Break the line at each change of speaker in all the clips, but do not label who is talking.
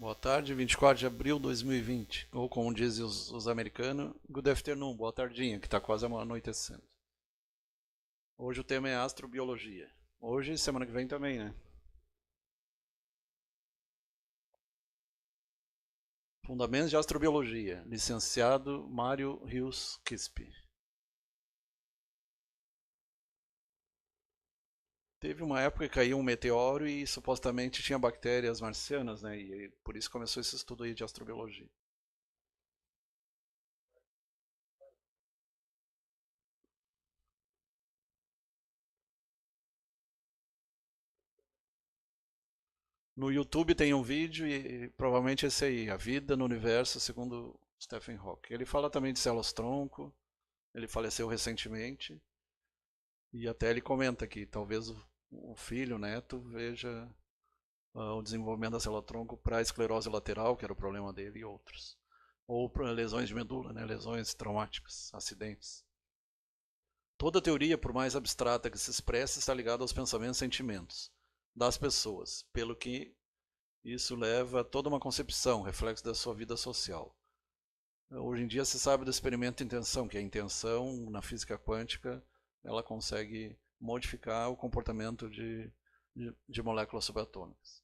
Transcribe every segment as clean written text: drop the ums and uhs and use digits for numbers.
Boa tarde, 24 de abril de 2020. Ou como dizem os americanos, good afternoon, boa tardinha, que está quase anoitecendo. Hoje o tema é astrobiologia. Hoje e semana que vem também, né? Fundamentos de Astrobiologia, licenciado Mário Rios Quispe. Teve uma época que caiu um meteoro e supostamente tinha bactérias marcianas, né? E por isso começou esse estudo aí de astrobiologia. No YouTube tem um vídeo e provavelmente esse aí, A Vida no Universo segundo Stephen Hawking. Ele fala também de células-tronco, ele faleceu recentemente e até ele comenta que talvez o filho, o neto, veja o desenvolvimento da célula-tronco para a esclerose lateral, que era o problema dele, e outros. Ou para lesões de medula, né? Lesões traumáticas, acidentes. Toda teoria, por mais abstrata que se expresse, está ligada aos pensamentos e sentimentos das pessoas, pelo que isso leva a toda uma concepção, reflexo da sua vida social. Hoje em dia se sabe do experimento de intenção, que a intenção na física quântica ela consegue modificar o comportamento de moléculas subatômicas,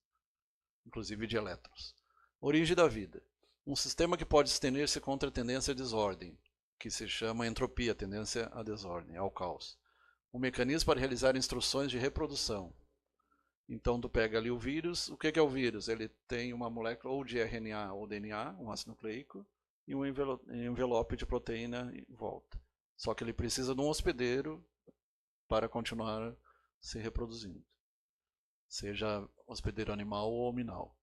inclusive de elétrons. Origem da vida. Um sistema que pode estender-se contra a tendência à desordem, que se chama entropia, tendência à desordem, ao caos. Um mecanismo para realizar instruções de reprodução. Então tu pega ali o vírus, o que é o vírus? Ele tem uma molécula ou de RNA ou DNA, um ácido nucleico, e um envelope de proteína em volta. Só que ele precisa de um hospedeiro para continuar se reproduzindo, seja hospedeiro animal ou hominal.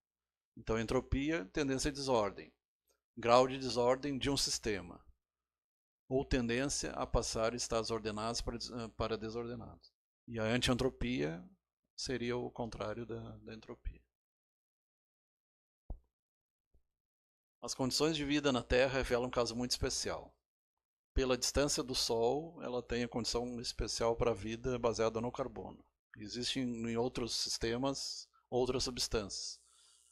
Então entropia, tendência à desordem, grau de desordem de um sistema, ou tendência a passar estados ordenados para desordenados. E a antientropia seria o contrário da entropia. As condições de vida na Terra revelam um caso muito especial. Pela distância do Sol, ela tem a condição especial para a vida baseada no carbono. Existem em outros sistemas outras substâncias.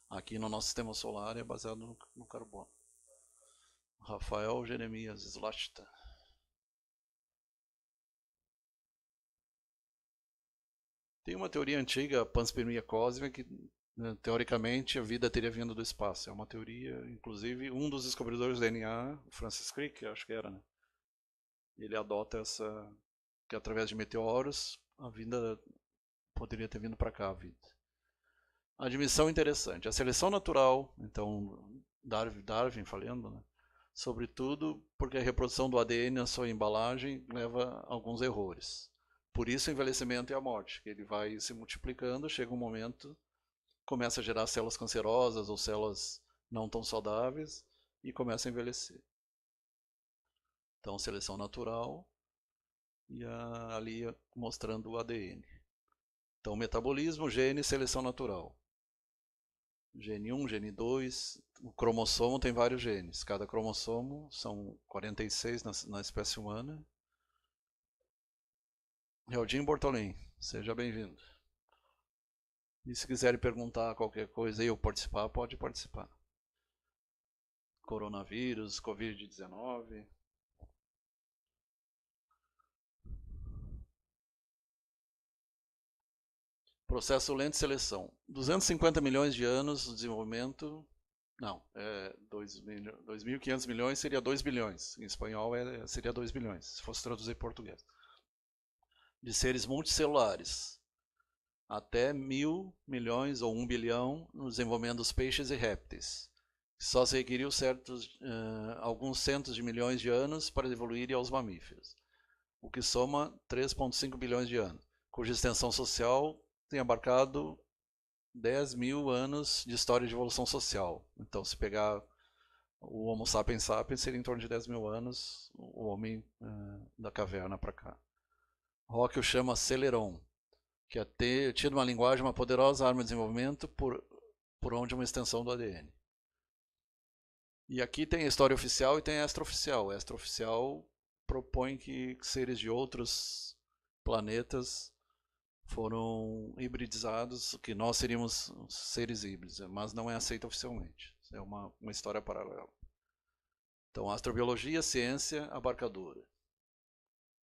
Aqui no nosso sistema solar é baseado no carbono. Rafael Jeremias Slachta. Tem uma teoria antiga, a panspermia cósmica, que teoricamente a vida teria vindo do espaço. É uma teoria, inclusive, um dos descobridores do DNA, o Francis Crick, acho que era, né? Ele adota essa, que através de meteoros a vida poderia ter vindo para cá a vida. Admissão interessante. A seleção natural, então Darwin falando, né? Sobretudo porque a reprodução do ADN na sua embalagem leva a alguns erros. Por isso o envelhecimento e a morte, que ele vai se multiplicando, chega um momento, começa a gerar células cancerosas ou células não tão saudáveis e começa a envelhecer. Então, seleção natural e ali mostrando o ADN. Então, metabolismo, gene, seleção natural. Gene 1, gene 2, o cromossomo tem vários genes. Cada cromossomo são 46 na espécie humana. Realdin Bortolin, seja bem-vindo. E se quiserem perguntar qualquer coisa e eu participar, pode participar. Coronavírus, Covid-19. Processo lento de seleção. 250 milhões de anos de desenvolvimento. Não, 2.500 milhões seria 2 bilhões. Em espanhol seria 2 bilhões, se fosse traduzir em português. De seres multicelulares. Até 1.000 milhões ou 1 bilhão no desenvolvimento dos peixes e répteis. Só se requeriu alguns centos de milhões de anos para evoluir aos mamíferos, o que soma 3,5 bilhões de anos, cuja extensão social tem abarcado 10 mil anos de história de evolução social. Então, se pegar o Homo sapiens sapiens, seria em torno de 10 mil anos o homem da caverna para cá. Hawking o chama Celeron, que é ter tido uma linguagem, uma poderosa arma de desenvolvimento por onde uma extensão do ADN. E aqui tem a história oficial e tem a extraoficial. A extraoficial propõe que seres de outros planetas foram hibridizados, que nós seríamos seres híbridos, mas não é aceito oficialmente. É uma história paralela. Então, astrobiologia, ciência abarcadora.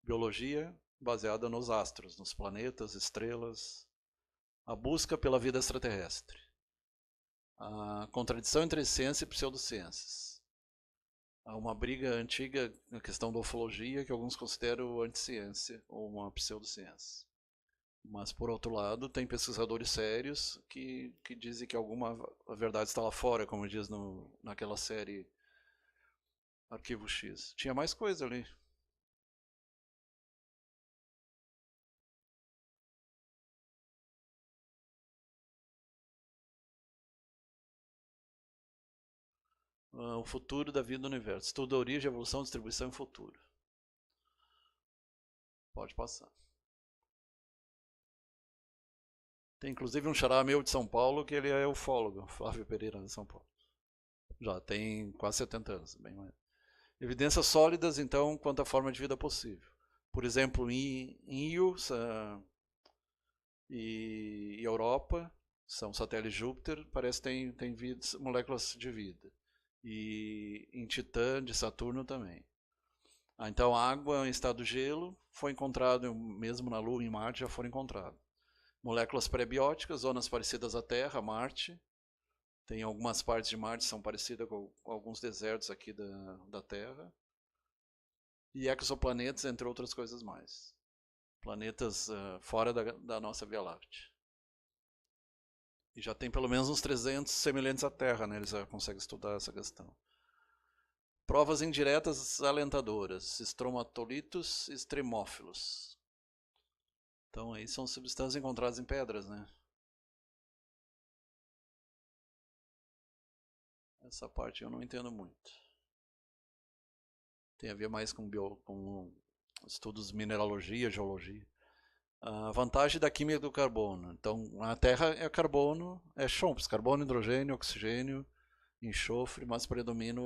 Biologia baseada nos astros, nos planetas, estrelas. A busca pela vida extraterrestre. A contradição entre ciência e pseudociências. Há uma briga antiga na questão da ufologia que alguns consideram anticiência ou uma pseudociência. Mas, por outro lado, tem pesquisadores sérios que dizem que alguma verdade está lá fora, como diz naquela série Arquivo X. Tinha mais coisa ali. O futuro da vida do universo. Estuda a origem, evolução, distribuição e futuro. Pode passar. Tem inclusive um xará meu de São Paulo que ele é ufólogo, Flávio Pereira de São Paulo. Já tem quase 70 anos, bem mais. Evidências sólidas, então, quanto à forma de vida possível. Por exemplo, em Io e Europa, são satélites de Júpiter, parece que tem moléculas de vida. E em Titã, de Saturno também. Então, a água em estado de gelo foi encontrado, mesmo na Lua e em Marte já foram encontradas. Moléculas pré-bióticas, zonas parecidas à Terra, Marte. Tem algumas partes de Marte que são parecidas com alguns desertos aqui da Terra. E exoplanetas, entre outras coisas mais. Planetas fora da nossa Via Láctea. E já tem pelo menos uns 300 semelhantes à Terra, né? Eles já conseguem estudar essa questão. Provas indiretas alentadoras. Estromatolitos e extremófilos. Então aí são substâncias encontradas em pedras, né? Essa parte eu não entendo muito. Tem a ver mais com estudos de mineralogia, geologia. A vantagem da química do carbono. Então, a Terra é carbono, é chumps, carbono, hidrogênio, oxigênio, enxofre, mas predomina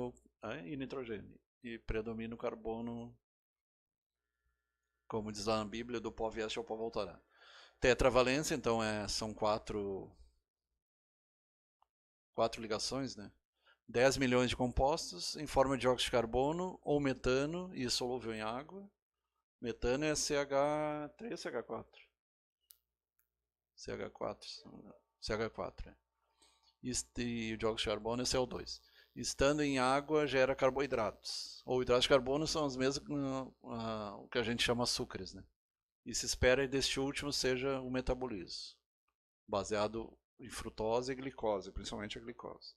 e nitrogênio. E predomina o carbono, como diz lá na Bíblia, do pó vieste ao pó voltará. Tetravalência, então, são quatro ligações, né? 10 milhões de compostos em forma de dióxido de carbono ou metano e solúvel em água. Metano é CH3 CH4? CH4. E o dióxido de carbono é CO2. Estando em água, gera carboidratos. Ou hidratos de carbono são os mesmos o que a gente chama açúcares, né? E se espera que deste último seja o metabolismo, baseado em frutose e glicose, principalmente a glicose.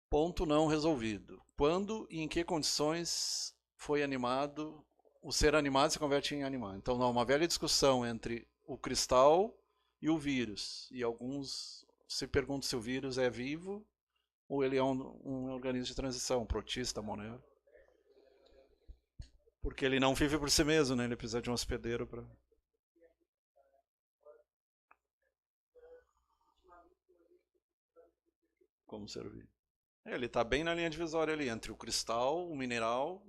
Ponto não resolvido. Quando e em que condições foi animado, o ser animado se converte em animal? Então, há uma velha discussão entre o cristal e o vírus. E alguns se perguntam se o vírus é vivo ou ele é um organismo de transição, protista, monero. Porque ele não vive por si mesmo, né? Ele precisa de um hospedeiro para... Como servir. Ele está bem na linha divisória ali, entre o cristal, o mineral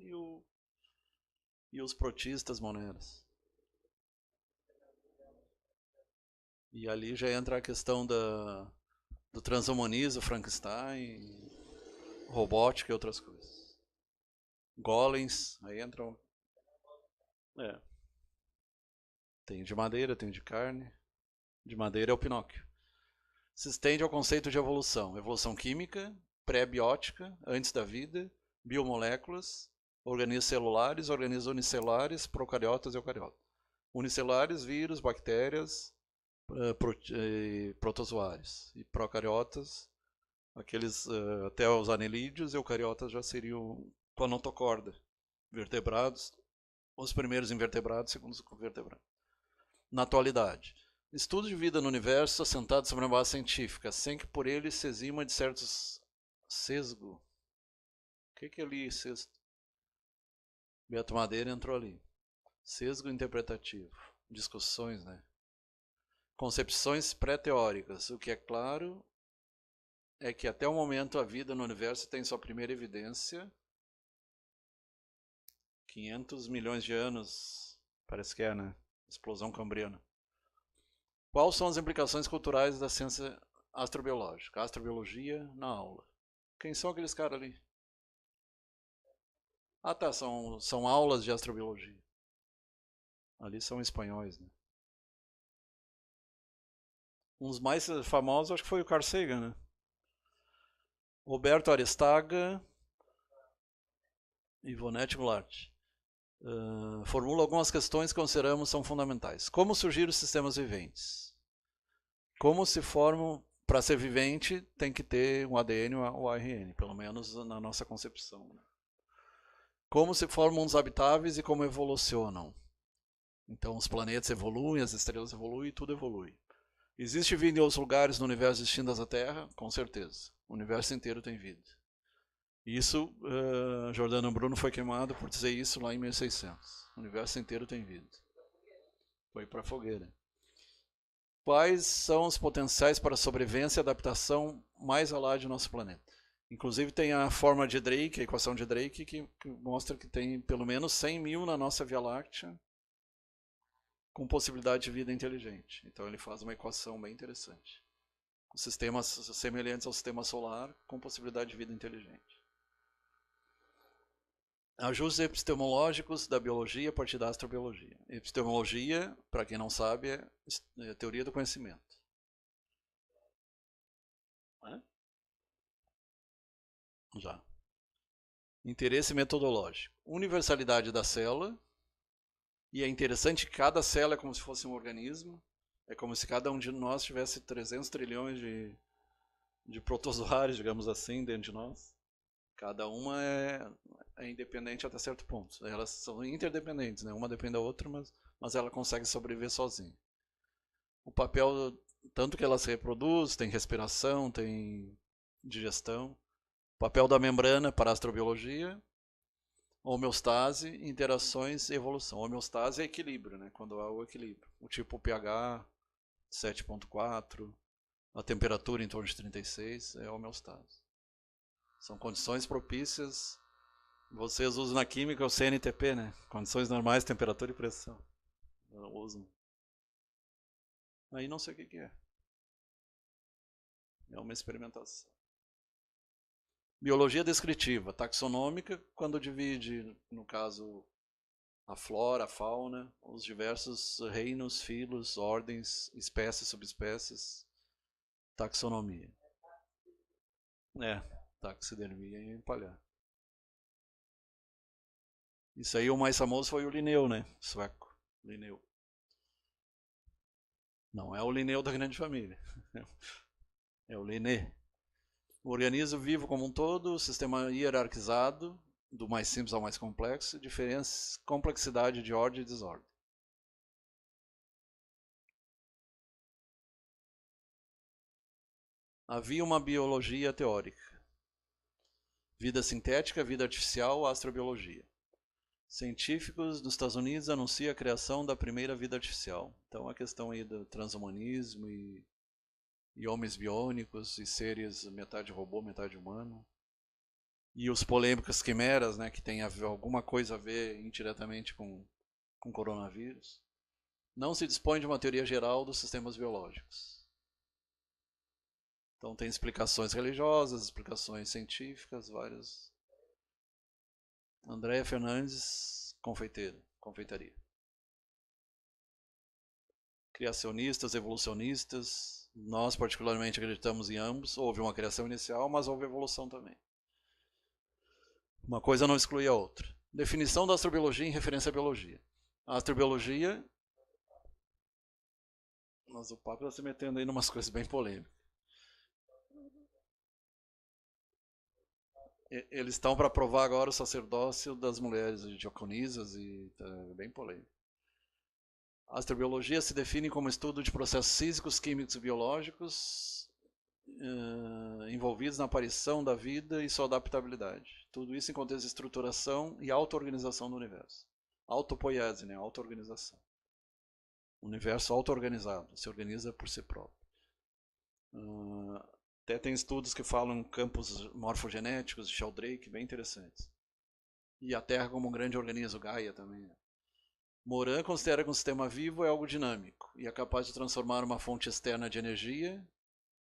e os protistas moneros. E ali já entra a questão do transhumanismo, Frankenstein, robótica e outras coisas. Golems, aí entram. É. Tem de madeira, tem de carne. De madeira é o Pinóquio. Se estende ao conceito de evolução. Evolução química, pré-biótica, antes da vida, biomoléculas, organismos celulares, organismos unicelulares, procariotas e eucariotas. Unicelulares, vírus, bactérias, protozoários. E procariotas, aqueles até os anelídeos, eucariotas já seriam com a notocorda, vertebrados, os primeiros invertebrados, segundo os vertebrados. Na atualidade, estudo de vida no universo assentado sobre uma base científica, sem que por ele se exima de certos sesgo. O que é ali sesgo? Beto Madeira entrou ali. Sesgo interpretativo. Discussões, né? Concepções pré-teóricas. O que é claro é que até o momento a vida no universo tem sua primeira evidência. 500 milhões de anos, parece que é, né? explosão cambriana. Quais são as implicações culturais da ciência astrobiológica? Astrobiologia na aula. Quem são aqueles caras ali? Ah, tá, são aulas de astrobiologia. Ali são espanhóis, né? Um dos mais famosos acho que foi o Carl Sagan, né? Roberto Aristaga e Ivonete Goulart. Formula algumas questões que consideramos são fundamentais. Como surgiram os sistemas viventes? Como se formam... Para ser vivente, tem que ter um ADN ou ARN, pelo menos na nossa concepção. Né? Como se formam os habitáveis e como evolucionam. Então, os planetas evoluem, as estrelas evoluem e tudo evolui. Existe vida em outros lugares no universo distintas da Terra? Com certeza. O universo inteiro tem vida. Isso, Giordano Bruno foi queimado por dizer isso lá em 1600. O universo inteiro tem vida. Foi para a fogueira. Quais são os potenciais para sobrevivência e adaptação mais ao lado do nosso planeta? Inclusive tem a forma de Drake, a equação de Drake, que mostra que tem pelo menos 100 mil na nossa Via Láctea com possibilidade de vida inteligente. Então ele faz uma equação bem interessante. Sistemas semelhantes ao sistema solar com possibilidade de vida inteligente. Ajustes epistemológicos da biologia a partir da astrobiologia. Epistemologia, para quem não sabe, é teoria do conhecimento. Já. Interesse metodológico. Universalidade da célula. E é interessante que cada célula é como se fosse um organismo. É como se cada um de nós tivesse 300 trilhões de protozoários, digamos assim, dentro de nós. Cada uma é independente até certo ponto. Elas são interdependentes, né? Uma depende da outra, mas ela consegue sobreviver sozinha. O papel, tanto que ela se reproduz, tem respiração, tem digestão. O papel da membrana para a astrobiologia, homeostase, interações e evolução. Homeostase é equilíbrio, né? Quando há o equilíbrio. O tipo pH 7.4, a temperatura em torno de 36 é homeostase. São condições propícias. Vocês usam na química o CNTP, né? Condições normais, temperatura e pressão. Usam. Aí não sei o que é. É uma experimentação. Biologia descritiva, taxonômica, quando divide, no caso, a flora, a fauna, os diversos reinos, filos, ordens, espécies, subespécies. Taxonomia. Taxidermia e empalhar. Isso aí o mais famoso foi o Linneu, né? Sueco. Linneu. Não é o Linneu da Grande Família. É o Linné. O organismo vivo como um todo, sistema hierarquizado, do mais simples ao mais complexo, diferença, complexidade de ordem e desordem. Havia uma biologia teórica. Vida sintética, vida artificial, astrobiologia. Científicos dos Estados Unidos anunciam a criação da primeira vida artificial. Então a questão aí do transhumanismo e homens biônicos e seres metade robô, metade humano. E os polêmicos quimeras, né, que tem alguma coisa a ver indiretamente com coronavírus. Não se dispõe de uma teoria geral dos sistemas biológicos. Então tem explicações religiosas, explicações científicas, várias. Andréa Fernandes, confeitaria. Criacionistas, evolucionistas, nós particularmente acreditamos em ambos. Houve uma criação inicial, mas houve evolução também. Uma coisa não exclui a outra. Definição da astrobiologia em referência à biologia. A astrobiologia... Mas o papo está se metendo aí em umas coisas bem polêmicas. Eles estão para provar agora o sacerdócio das mulheres diaconisas e tá bem polêmico. A astrobiologia se define como estudo de processos físicos, químicos e biológicos envolvidos na aparição da vida e sua adaptabilidade. Tudo isso em contexto de estruturação e auto-organização do universo. Autopoiese, né? Auto-organização. O universo auto-organizado, se organiza por si próprio. Até tem estudos que falam em campos morfogenéticos de Sheldrake, bem interessantes. E a Terra como um grande organismo, Gaia também. Moran considera que um sistema vivo é algo dinâmico e é capaz de transformar uma fonte externa de energia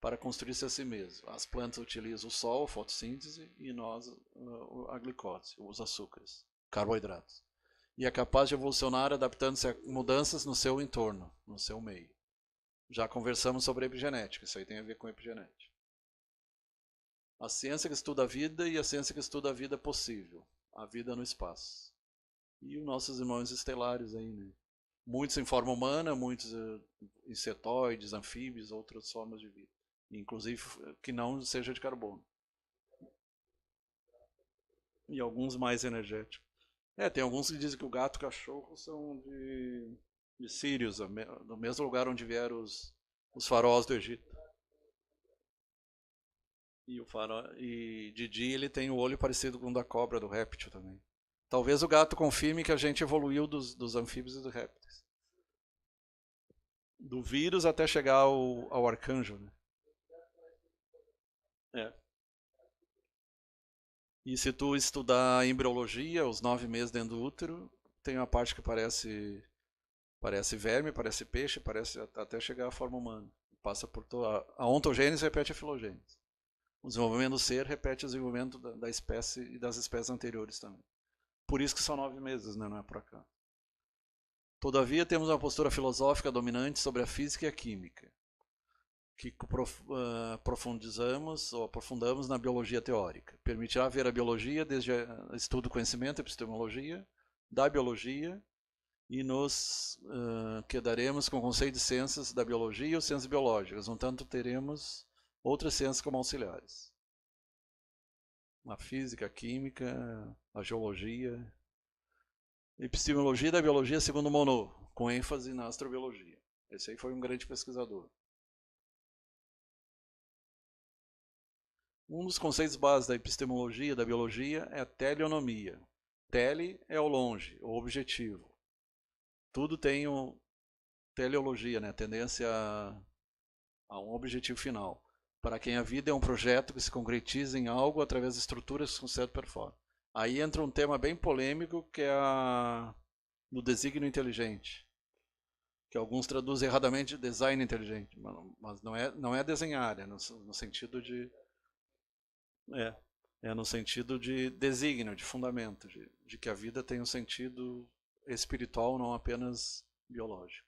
para construir-se a si mesmo. As plantas utilizam o sol, a fotossíntese, e nós a glicose, os açúcares, carboidratos. E é capaz de evolucionar adaptando-se a mudanças no seu entorno, no seu meio. Já conversamos sobre epigenética, isso aí tem a ver com epigenética. A ciência que estuda a vida e a ciência que estuda a vida possível, a vida no espaço. E os nossos irmãos estelares aí, né? Muitos em forma humana, muitos insetoides, anfíbios, outras formas de vida. Inclusive que não seja de carbono. E alguns mais energéticos. Tem alguns que dizem que o gato e o cachorro são de Sírios, do mesmo lugar onde vieram os faraós do Egito. E Didi, ele tem o olho parecido com o da cobra, do réptil também. Talvez o gato confirme que a gente evoluiu dos anfíbios e dos répteis. Do vírus até chegar ao arcanjo, né? E se tu estudar a embriologia, os 9 meses dentro do útero, tem uma parte que parece verme, parece peixe, parece até chegar à forma humana. Passa por toda a ontogênese repete a filogênese. O desenvolvimento do ser repete o desenvolvimento da espécie e das espécies anteriores também. Por isso que são 9 meses, né? Não é por acaso. Todavia, temos uma postura filosófica dominante sobre a física e a química, que aprofundamos na biologia teórica. Permitirá ver a biologia desde estudo, conhecimento, epistemologia, da biologia, e nos quedaremos com o conceito de ciências da biologia ou ciências biológicas, no tanto teremos outras ciências como auxiliares. A física, a química, a geologia, epistemologia da biologia segundo Monod, com ênfase na astrobiologia. Esse aí foi um grande pesquisador. Um dos conceitos básicos da epistemologia da biologia é a teleonomia. Tele é o longe, o objetivo. Tudo tem teleologia, né? Tendência a um objetivo final. Para quem a vida é um projeto que se concretiza em algo através de estruturas com certa performance. Aí entra um tema bem polêmico, que é do desígnio inteligente, que alguns traduzem erradamente design inteligente, mas não é desenhar, é no sentido de no sentido de desígnio, de fundamento, de que a vida tem um sentido espiritual, não apenas biológico.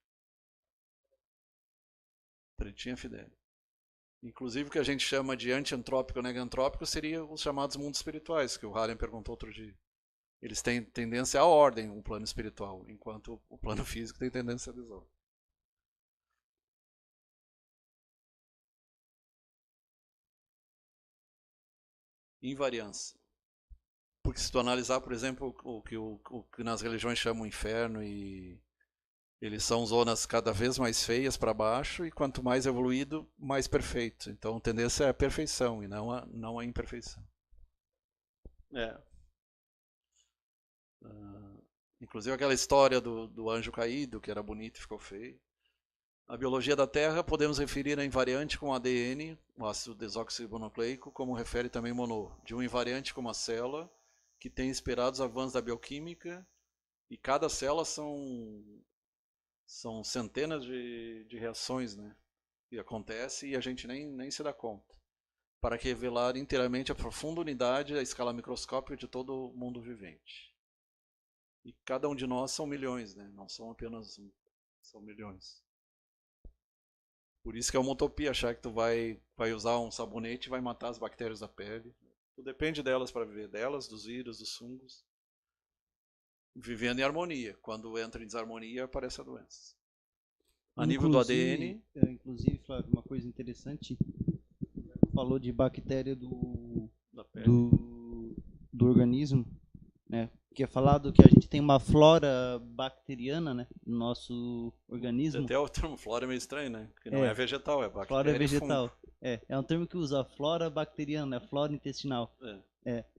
Pretinha Fidel. Inclusive o que a gente chama de anti-antrópico ou negantrópico seria os chamados mundos espirituais, que o Haren perguntou outro dia. Eles têm tendência à ordem, um plano espiritual, enquanto o plano físico tem tendência à desordem. Invariância. Porque se tu analisar, por exemplo, o que nas religiões chamam inferno, e eles são zonas cada vez mais feias para baixo, e quanto mais evoluído, mais perfeito. Então a tendência é a perfeição e não a imperfeição. Inclusive aquela história do anjo caído, que era bonito e ficou feio. A biologia da Terra podemos referir a invariante com ADN, o ácido desoxirribonucleico, como refere também Monod, de um invariante como a célula, que tem inspirado os avanços da bioquímica, e cada célula são centenas de reações, né, que acontecem e a gente nem se dá conta, para revelar inteiramente a profunda unidade a escala microscópica de todo o mundo vivente. E cada um de nós são milhões, né, não são apenas um, são milhões. Por isso que é uma utopia achar que tu vai usar um sabonete e vai matar as bactérias da pele. Tu depende delas para viver, delas, dos vírus, dos fungos. Vivendo em harmonia. Quando entra em desarmonia, aparece a doença. A nível do ADN...
Inclusive, Flávio, uma coisa interessante, falou de bactéria do organismo, né? Que é falado que a gente tem uma flora bacteriana, né, no nosso organismo.
Até o termo flora é meio estranho, né? Porque não é vegetal, é bactéria.
Flora é vegetal. É um termo que usa flora bacteriana, né? Flora intestinal.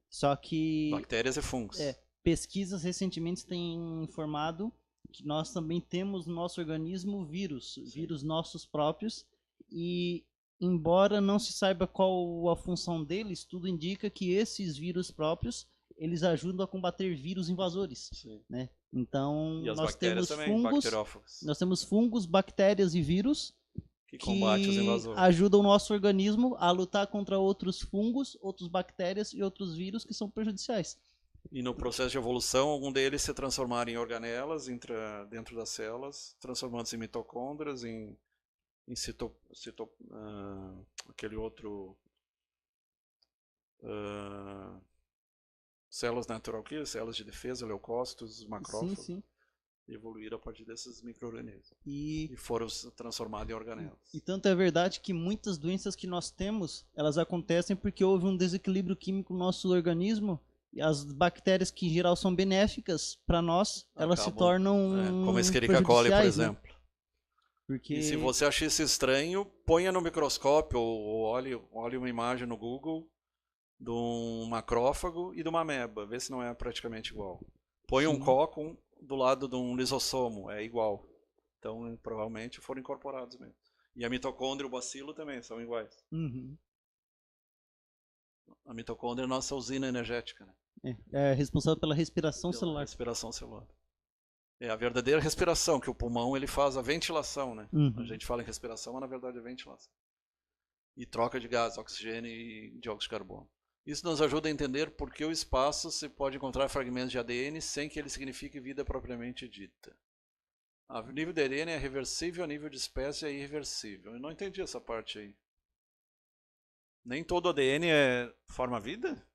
Só que...
Bactérias e fungos.
Pesquisas recentemente têm informado que nós também temos no nosso organismo vírus nossos próprios, e embora não se saiba qual a função deles, tudo indica que esses vírus próprios, eles ajudam a combater vírus invasores, né? Então,
E as
nós
bactérias
temos
também,
fungos,
bacteriófagos,
nós temos fungos, bactérias e vírus
que combate os
que
invasores.
ajudam o nosso organismo a lutar contra outros fungos, outras bactérias e outros vírus que são prejudiciais.
E no processo de evolução, algum deles se transformaram em organelas dentro das células, transformando-se em mitocôndrias, em aquele outro... células natural killer, células de defesa, leucócitos, macrófagos.
Sim, sim.
E evoluíram a partir desses micro-organismos.
E
foram transformados em organelas.
E tanto é verdade que muitas doenças que nós temos, elas acontecem porque houve um desequilíbrio químico no nosso organismo. E as bactérias que em geral são benéficas para nós, elas se tornam
como a Escherichia coli, por exemplo.
Né? Porque...
E se você achar isso estranho, ponha no microscópio ou olhe uma imagem no Google de um macrófago e de uma ameba. Vê se não é praticamente igual. Põe um coco do lado de um lisossomo, é igual. Então, provavelmente foram incorporados mesmo. E a mitocôndria e o bacilo também são iguais.
Uhum.
A mitocôndria é a nossa usina energética, né?
É responsável pela respiração celular.
Respiração celular. É a verdadeira respiração, que o pulmão ele faz a ventilação, né?
Uhum.
A gente fala em respiração, mas na verdade é ventilação. E troca de gás, oxigênio e dióxido de carbono. Isso nos ajuda a entender por que o espaço se pode encontrar fragmentos de ADN sem que ele signifique vida propriamente dita. O nível de ADN é reversível, a nível de espécie é irreversível. Eu não entendi essa parte aí. Nem todo ADN forma vida?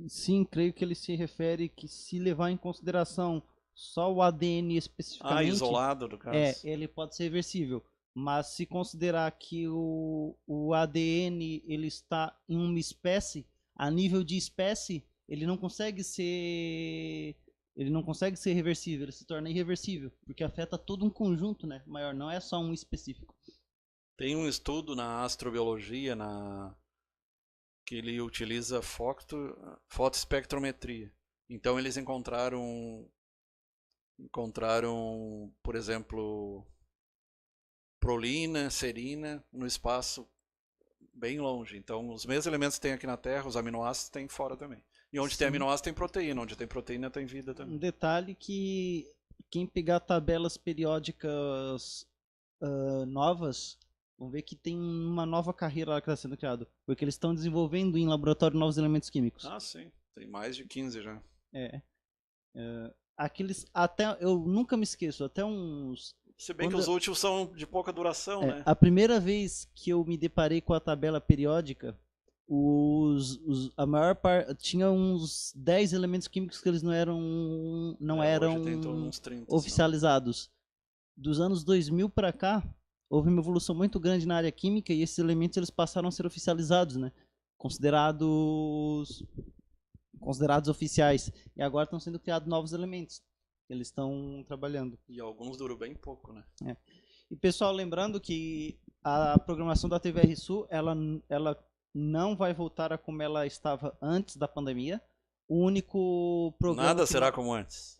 Sim, creio que ele se refere que se levar em consideração só o ADN especificamente...
isolado, no caso.
Ele pode ser reversível. Mas se considerar que o ADN ele está em uma espécie, a nível de espécie, ele não consegue ser reversível, ele se torna irreversível, porque afeta todo um conjunto, né, maior, não é só um específico. Tem um estudo na astrobiologia que ele utiliza fotoespectrometria. Então eles encontraram, por exemplo, prolina, serina no espaço bem longe. Então, os mesmos elementos que tem aqui na Terra, os aminoácidos tem fora também. E onde tem aminoácido tem proteína, onde tem proteína tem vida também. Um detalhe que quem pegar tabelas periódicas novas, vão ver que tem uma nova carreira lá que está sendo criada. Porque eles estão desenvolvendo em laboratório novos elementos químicos. Ah, sim. Tem mais de 15 já. Aqueles, até, eu nunca me esqueço, até uns... Se bem que os últimos são de pouca duração, né? A primeira vez que eu me deparei com a tabela periódica, a maior parte tinha uns 10 elementos químicos que eles não eram
uns 30,
oficializados. Dos anos 2000 para cá, houve uma evolução muito grande na área química e esses elementos eles passaram a ser oficializados, né? Considerados oficiais. E agora estão sendo criados novos elementos. Eles estão trabalhando. E alguns duram bem pouco, né? E pessoal, lembrando que a programação da TVR Sul, ela não vai voltar a como ela estava antes da pandemia. O único programa... Nada será como antes.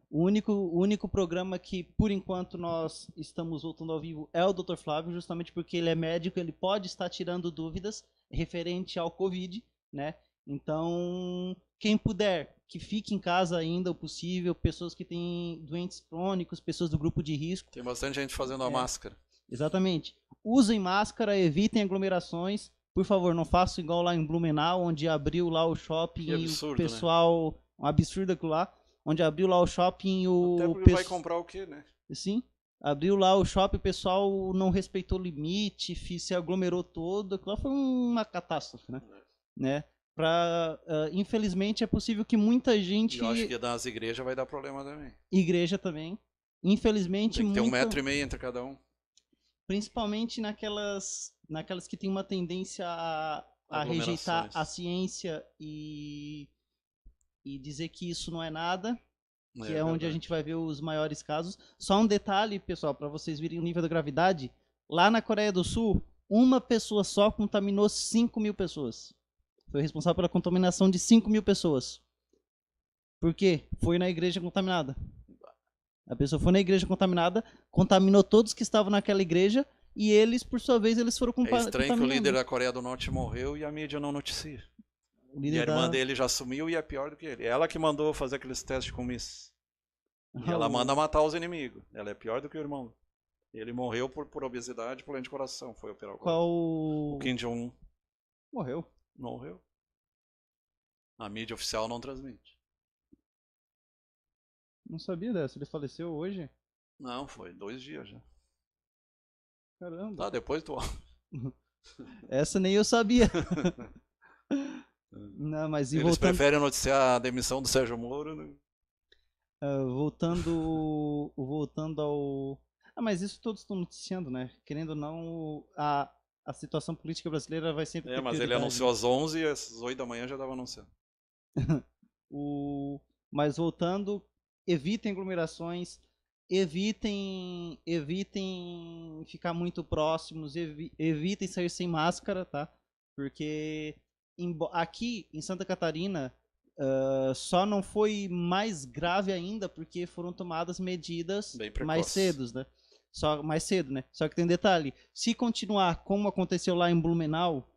O único programa que, por enquanto, nós estamos voltando ao vivo é o Dr. Flávio, justamente porque ele é médico, ele pode estar tirando dúvidas referente ao Covid, né? Então, quem puder, que fique em casa ainda o possível, pessoas que têm doentes crônicos, pessoas do grupo de risco. Tem bastante gente fazendo a máscara. Exatamente. Usem máscara, evitem aglomerações. Por favor, não façam igual lá em Blumenau, onde abriu lá o shopping e o pessoal... Né? Um absurdo aquilo lá. Onde abriu lá o shopping e o... Até porque vai comprar o quê, né? Sim. Abriu lá o shopping, o pessoal não respeitou o limite, se aglomerou todo. Aquilo lá foi uma catástrofe, né? Infelizmente é possível que muita gente... Eu acho que das igrejas vai dar problema também. Igreja também. Infelizmente... Tem que ter 1,5 metro entre cada um. Principalmente naquelas que tem uma tendência a rejeitar a ciência e dizer que isso não é nada, que é onde a gente vai ver os maiores casos. Só um detalhe, pessoal, para vocês verem o nível da gravidade. Lá na Coreia do Sul, uma pessoa só contaminou 5.000 pessoas. Foi responsável pela contaminação de 5.000 pessoas. Por quê? Foi na igreja contaminada. A pessoa foi na igreja contaminada, contaminou todos que estavam naquela igreja e eles, por sua vez, eles foram contaminados. É estranho que o líder da Coreia do Norte morreu e a mídia não noticia. O
E a
líder
irmã
da...
dele já sumiu e é pior do que ele. Ela que mandou fazer aqueles testes com Miss. E ela
o-
manda matar os inimigos. Ela é pior do que o irmão. Ele morreu por obesidade e problema de coração. Foi operar o coração. O
Qual...
Kim Jong-un
Morreu.
morreu. A mídia oficial não transmite.
Não sabia dessa. Ele faleceu hoje?
Não, foi 2 dias já.
Caramba.
Tá, depois tu.
Essa nem eu sabia. Não, mas e
Eles
voltando,
preferem noticiar a demissão do Sérgio Moro, né?
voltando ao... Ah, mas isso todos estão noticiando, né? Querendo ou não, a situação política brasileira vai sempre ter
Mas ele
prioridade,
anunciou
né?
às 11 e às 8 da manhã já estava anunciando.
Mas voltando, evitem aglomerações, evitem ficar muito próximos, evitem sair sem máscara, tá? Porque aqui em Santa Catarina só não foi mais grave ainda porque foram tomadas medidas
Bem precoce.
mais cedo, né? Mais cedo, né? Só que tem um detalhe, se continuar como aconteceu lá em Blumenau,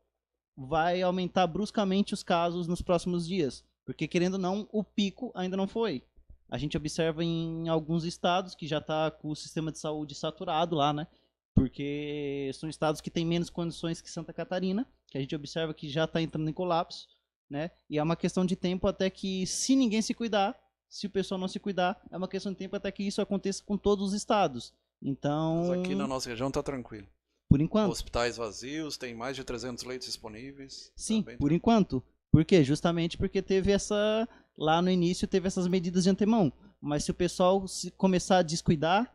vai aumentar bruscamente os casos nos próximos dias. Porque, querendo ou não, o pico ainda não foi. A gente observa em alguns estados que já está com o sistema de saúde saturado lá, né? Porque são estados que têm menos condições que Santa Catarina, que a gente observa que já está entrando em colapso, né? E é uma questão de tempo até que, se ninguém se cuidar, se o pessoal não se cuidar, é uma questão de tempo até que isso aconteça com todos os estados. Então,
Mas aqui na nossa região tá tranquilo.
por enquanto.
Hospitais vazios, tem mais de 300 leitos disponíveis.
Sim,
Tá
por enquanto. Por quê? Justamente porque teve essa... Lá no início teve essas medidas de antemão. Mas se o pessoal começar a descuidar,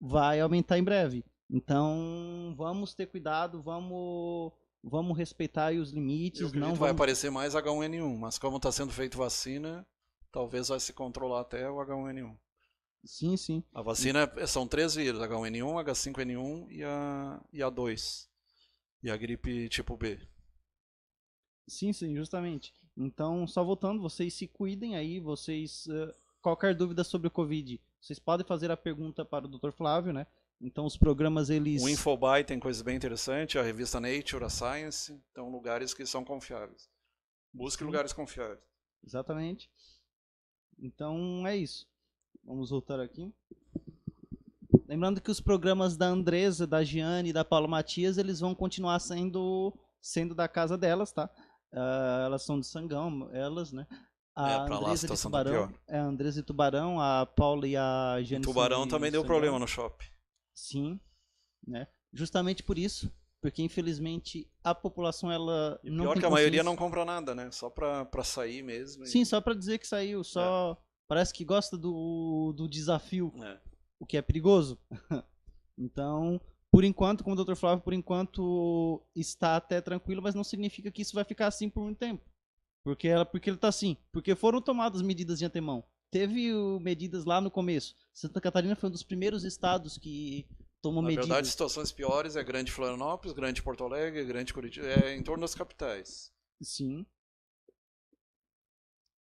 vai aumentar em breve. Então, vamos ter cuidado, vamos respeitar aí os limites.
Eu acredito
Não
que vai
vamos...
aparecer mais H1N1, mas como está sendo feito vacina, talvez vai se controlar até o H1N1.
Sim, sim.
A vacina são 3 vírus, H1N1, H5N1 e a 2. E a gripe tipo B.
Sim, sim, justamente. Então, só voltando, vocês se cuidem aí, vocês... qualquer dúvida sobre o Covid, vocês podem fazer a pergunta para o Dr. Flávio, né? Então, os programas, eles...
O Infobae tem coisas bem interessantes, a revista Nature, a Science, então lugares que são confiáveis. Busque lugares confiáveis.
Exatamente. Então, é isso. Vamos voltar aqui. Lembrando que os programas da Andresa, da Giane e da Paula Matias, eles vão continuar sendo da casa delas, tá? Elas são de Sangão, elas, né? A
Pra lá a
Andresa de
situação tá
Tubarão,
pior.
a Andresa de Tubarão, a Paula e a Giane
Em Tubarão
são de
também deu
Sangão.
problema no shopping.
Sim, né? Justamente por isso, porque infelizmente a população ela
E
não
pior
tem
que a maioria
consciência.
não compra nada, né? Só pra sair mesmo.
Sim, só pra dizer que saiu, só parece que gosta do desafio, o que é perigoso. Então, por enquanto, como o Dr. Flávio, por enquanto está até tranquilo, mas não significa que isso vai ficar assim por muito tempo. Porque ele tá assim, porque foram tomadas medidas de antemão. Teve medidas lá no começo. Santa Catarina foi um dos primeiros estados que tomou
Na
medidas.
verdade, situações piores é Grande Florianópolis, Grande Porto Alegre, Grande Curitiba, é em torno das capitais.
Sim.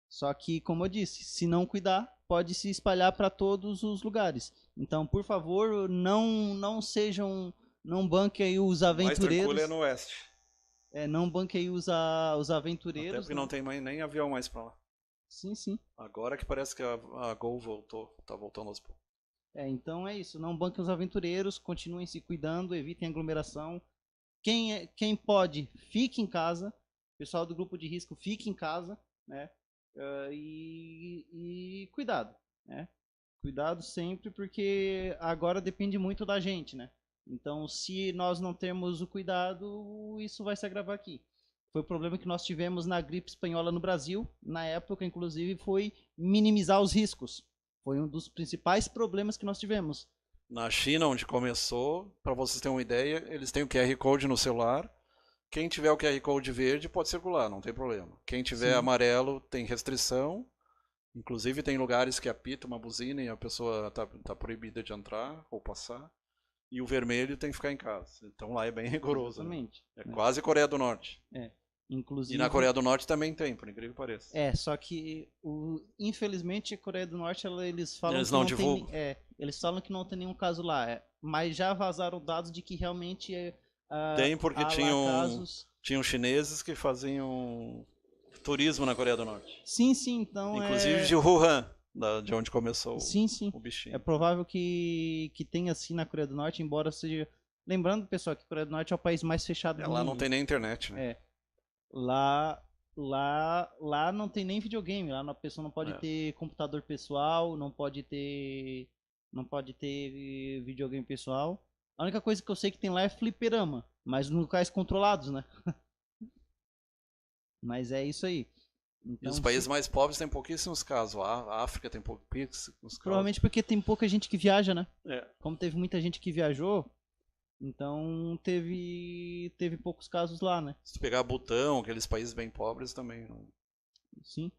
Só que, como eu disse, se não cuidar, pode se espalhar para todos os lugares. Então, por favor, não sejam, não banquem aí os
O mais
aventureiros.
tranquilo é no oeste.
Não banquem aí os aventureiros.
Até porque não tem nem avião mais pra lá.
Sim, sim.
Agora que parece que a Gol voltou, tá voltando aos poucos.
Então é isso. Não banquem os aventureiros, continuem se cuidando, evitem aglomeração. Quem pode, fique em casa. Pessoal do grupo de risco, fique em casa, né? E cuidado, né? Cuidado sempre, porque agora depende muito da gente, né? Então, se nós não temos o cuidado, isso vai se agravar aqui. Foi o problema que nós tivemos na gripe espanhola no Brasil, na época, inclusive, foi minimizar os riscos. Foi um dos principais problemas que nós tivemos.
Na China, onde começou, para vocês terem uma ideia, eles têm o QR Code no celular. Quem tiver o QR Code verde pode circular, não tem problema. Quem tiver amarelo tem restrição. Inclusive tem lugares que apita uma buzina e a pessoa tá proibida de entrar ou passar. E o vermelho tem que ficar em casa. Então lá é bem rigoroso.
Exatamente.
Né? É quase Coreia do Norte.
Inclusive...
E na Coreia do Norte também tem, por incrível que pareça.
Só que infelizmente a Coreia do Norte eles falam
eles
que
não
divulgam.
Tem,
eles falam que não tem nenhum caso lá, mas já vazaram dados de que realmente
tem porque
há
tinham
casos.
Tinham chineses que faziam Turismo na Coreia do Norte.
Sim, então
Inclusive de Wuhan, de onde começou
sim.
o bichinho.
É provável que tenha assim na Coreia do Norte, embora seja... Lembrando, pessoal, que a Coreia do Norte é o país mais fechado do
Lá
mundo.
não tem nem internet, né?
Lá não tem nem videogame. Lá a pessoa não pode ter computador pessoal, não pode ter videogame pessoal. A única coisa que eu sei que tem lá é fliperama, mas em locais controlados, né? Mas é isso aí.
Então, e os países mais pobres têm pouquíssimos casos. A África tem pouquíssimos casos.
Provavelmente porque tem pouca gente que viaja, né? Como teve muita gente que viajou, então teve poucos casos lá, né?
Se tu pegar Butão, aqueles países bem pobres também.
Sim.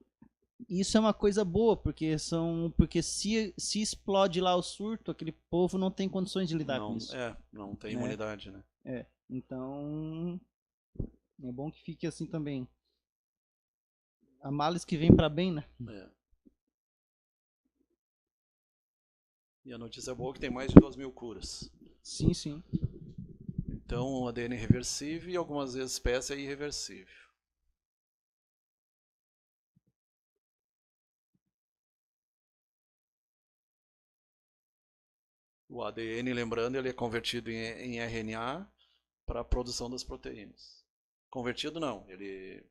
Isso é uma coisa boa, porque se explode lá o surto, aquele povo não tem condições de lidar com isso.
Não tem imunidade, né?
Então é bom que fique assim também. Há males que vem para bem, né?
E a notícia boa é que tem mais de 2.000 curas.
Sim.
Então, o ADN é reversível e algumas vezes espécie é irreversível. O ADN, lembrando, ele é convertido em RNA para a produção das proteínas. Convertido não, ele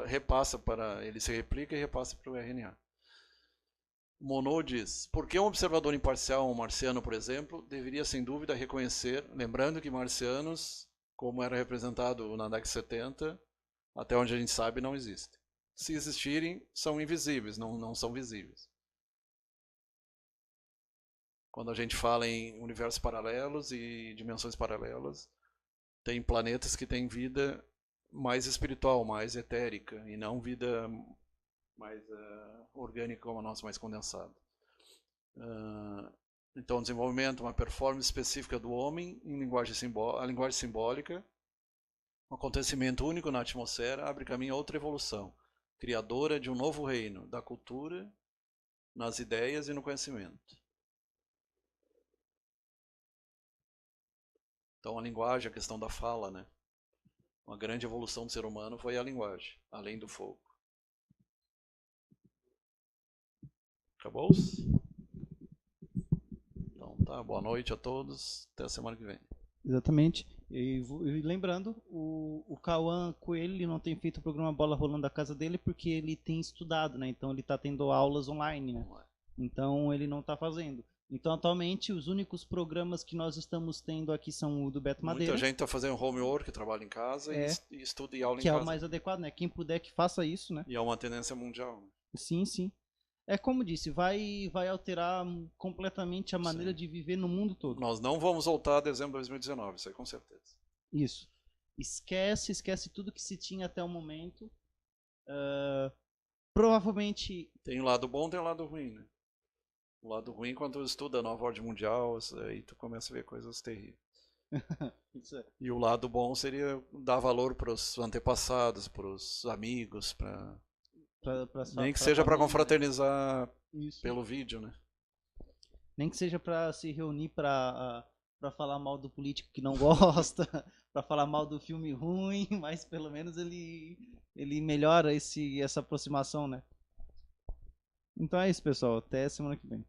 repassa ele se replica e repassa para o RNA. Monod diz: por que um observador imparcial, um marciano, por exemplo, deveria sem dúvida reconhecer, lembrando que marcianos, como era representado na década de 70, até onde a gente sabe, não existem. Se existirem, são invisíveis, não são visíveis. Quando a gente fala em universos paralelos e dimensões paralelas, tem planetas que têm vida mais espiritual, mais etérica, e não vida mais orgânica como a nossa, mais condensada. Então, o desenvolvimento, uma performance específica do homem em a linguagem simbólica, um acontecimento único na atmosfera, abre caminho a outra evolução, criadora de um novo reino, da cultura, nas ideias e no conhecimento. Então, a linguagem, a questão da fala, né? Uma grande evolução do ser humano foi a linguagem, além do fogo. Acabou-se? Então tá, boa noite a todos, até a semana que vem.
Exatamente. E lembrando, o Cauã Coelho ele não tem feito o programa Bola Rolando da casa dele porque ele tem estudado, né? Então ele está tendo aulas online, né? Então ele não está fazendo. Então atualmente os únicos programas que nós estamos tendo aqui são o do Beto Madeira.
Muita gente está fazendo homework, trabalha em casa e estuda e aula em
casa. Que é o mais adequado, né? Quem puder que faça isso, né?
E é uma tendência mundial. Né?
Sim. É como disse, vai alterar completamente a maneira de viver no mundo todo.
Nós não vamos voltar a dezembro de 2019, isso aí com certeza.
Isso. Esquece tudo que se tinha até o momento. Provavelmente...
Tem o lado bom, tem o lado ruim, né? O lado ruim, quando tu estuda a nova ordem mundial, aí tu começa a ver coisas terríveis.
Isso é.
E o lado bom seria dar valor para os antepassados, para os amigos, nem que seja para confraternizar pelo vídeo, né?
Nem que seja para se reunir para falar mal do político que não gosta, para falar mal do filme ruim, mas pelo menos ele melhora essa aproximação, né? Então é isso, pessoal. Até semana que vem.